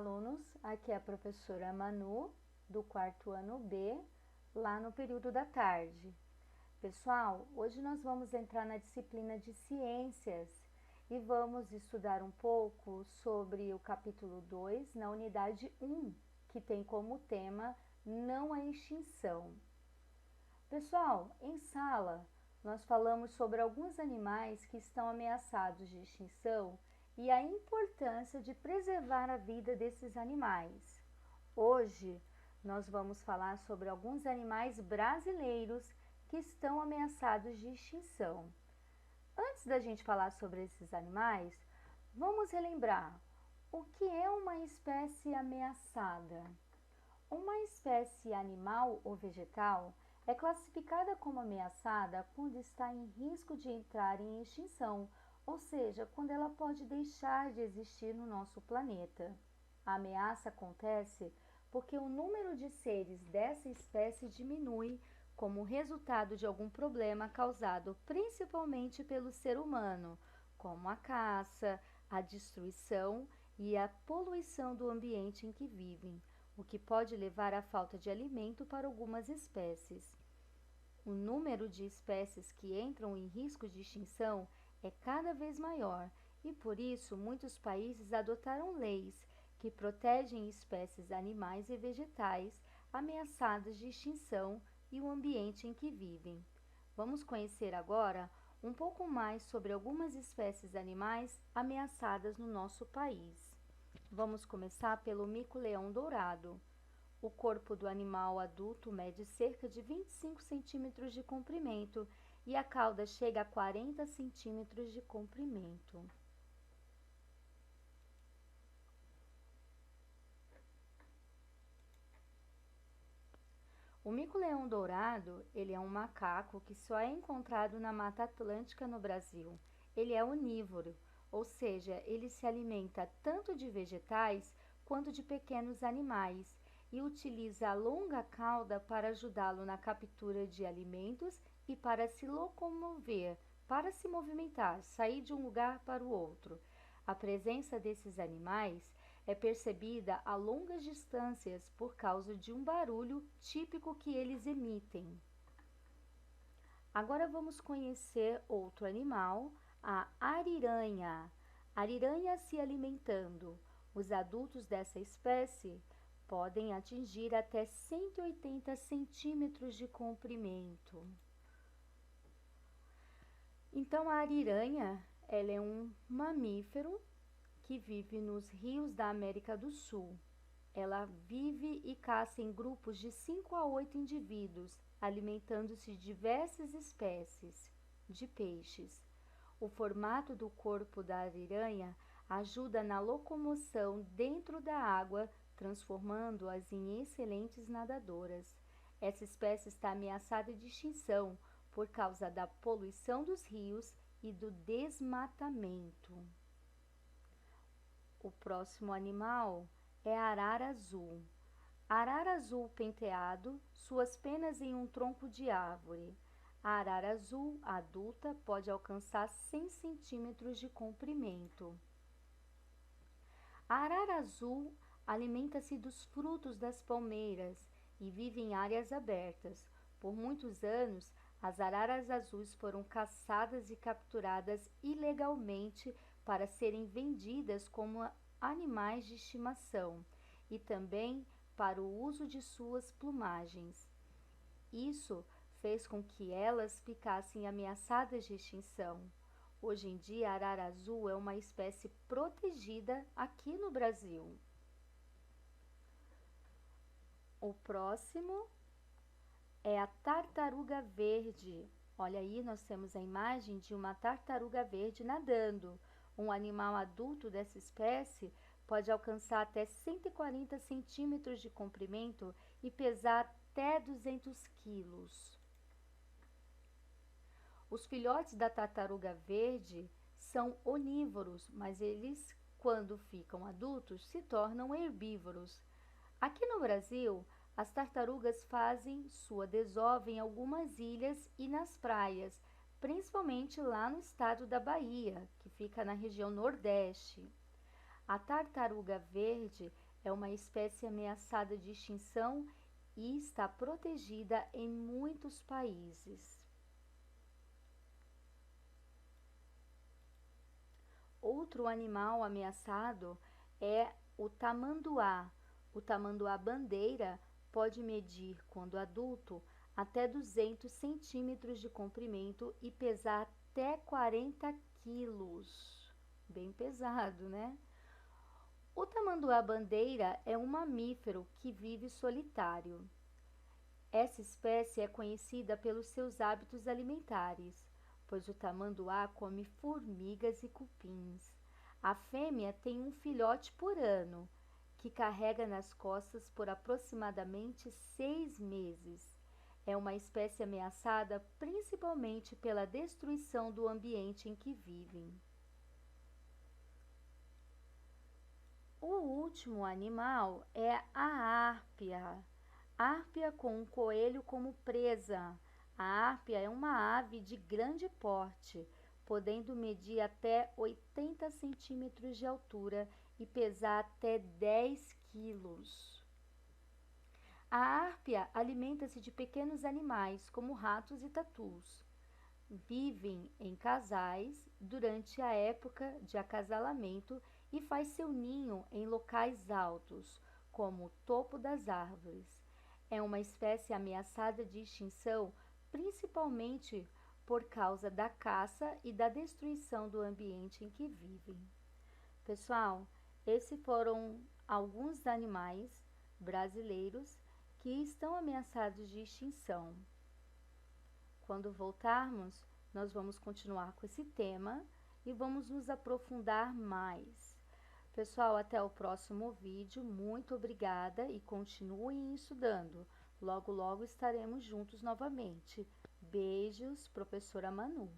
alunos, aqui é a professora Manu, do quarto ano B, lá no período da tarde. Pessoal, hoje nós vamos entrar na disciplina de Ciências e vamos estudar um pouco sobre o capítulo 2, na unidade 1, que tem como tema Não a Extinção. Pessoal, em sala, nós falamos sobre alguns animais que estão ameaçados de extinção e a importância de preservar a vida desses animais. Hoje, nós vamos falar sobre alguns animais brasileiros que estão ameaçados de extinção. Antes da gente falar sobre esses animais, vamos relembrar o que é uma espécie ameaçada. Uma espécie animal ou vegetal é classificada como ameaçada quando está em risco de entrar em extinção, ou seja, quando ela pode deixar de existir no nosso planeta. A ameaça acontece porque o número de seres dessa espécie diminui como resultado de algum problema causado principalmente pelo ser humano, como a caça, a destruição e a poluição do ambiente em que vivem, o que pode levar à falta de alimento para algumas espécies. O número de espécies que entram em risco de extinção é cada vez maior e, por isso, muitos países adotaram leis que protegem espécies animais e vegetais ameaçadas de extinção e o ambiente em que vivem. Vamos conhecer agora um pouco mais sobre algumas espécies animais ameaçadas no nosso país. Vamos começar pelo mico-leão dourado. O corpo do animal adulto mede cerca de 25 centímetros de comprimento e a cauda chega a 40 centímetros de comprimento. O mico-leão dourado, ele é um macaco que só é encontrado na Mata Atlântica no Brasil. Ele é onívoro, ou seja, ele se alimenta tanto de vegetais quanto de pequenos animais e utiliza a longa cauda para ajudá-lo na captura de alimentos e para se locomover, para se movimentar, sair de um lugar para o outro. A presença desses animais é percebida a longas distâncias por causa de um barulho típico que eles emitem. Agora vamos conhecer outro animal, a ariranha. Ariranha se alimentando. Os adultos dessa espécie podem atingir até 180 centímetros de comprimento. Então, a ariranha, ela é um mamífero que vive nos rios da América do Sul. Ela vive e caça em grupos de 5 a 8 indivíduos, alimentando-se de diversas espécies de peixes. O formato do corpo da ariranha ajuda na locomoção dentro da água, transformando-as em excelentes nadadoras. Essa espécie está ameaçada de extinção por causa da poluição dos rios e do desmatamento. O próximo animal é a arara azul. Arara azul penteado, suas penas em um tronco de árvore. A arara azul adulta pode alcançar 100 centímetros de comprimento. A arara azul alimenta-se dos frutos das palmeiras e vive em áreas abertas. Por muitos anos, as araras azuis foram caçadas e capturadas ilegalmente para serem vendidas como animais de estimação e também para o uso de suas plumagens. Isso fez com que elas ficassem ameaçadas de extinção. Hoje em dia, a arara azul é uma espécie protegida aqui no Brasil. O próximo é a tartaruga verde. Olha aí, nós temos a imagem de uma tartaruga verde nadando. Um animal adulto dessa espécie pode alcançar até 140 centímetros de comprimento e pesar até 200 quilos. Os filhotes da tartaruga verde são onívoros, mas eles, quando ficam adultos, se tornam herbívoros. Aqui no Brasil, as tartarugas fazem sua desova em algumas ilhas e nas praias, principalmente lá no estado da Bahia, que fica na região Nordeste. A tartaruga verde É uma espécie ameaçada de extinção e está protegida em muitos países. Outro animal ameaçado é o tamanduá. O tamanduá-bandeira pode medir, quando adulto, até 200 centímetros de comprimento e pesar até 40 quilos. Bem pesado, né? O tamanduá-bandeira é um mamífero que vive solitário. Essa espécie é conhecida pelos seus hábitos alimentares, pois o tamanduá come formigas e cupins. A fêmea tem um filhote por ano, que carrega nas costas por aproximadamente 6 meses. É uma espécie ameaçada principalmente pela destruição do ambiente em que vivem. O último animal é a árpia. Árpia com um coelho como presa. A árpia é uma ave de grande porte, podendo medir até 80 centímetros de altura e pesar até 10 quilos. A árpia alimenta-se de pequenos animais, como ratos e tatus. Vivem em casais durante a época de acasalamento e faz seu ninho em locais altos, como o topo das árvores. É uma espécie ameaçada de extinção, principalmente por causa da caça e da destruição do ambiente em que vivem. Pessoal, esses foram alguns animais brasileiros que estão ameaçados de extinção. Quando voltarmos, nós vamos continuar com esse tema e vamos nos aprofundar mais. Pessoal, até o próximo vídeo. Muito obrigada e continuem estudando. Logo, logo estaremos juntos novamente. Beijos, professora Manu.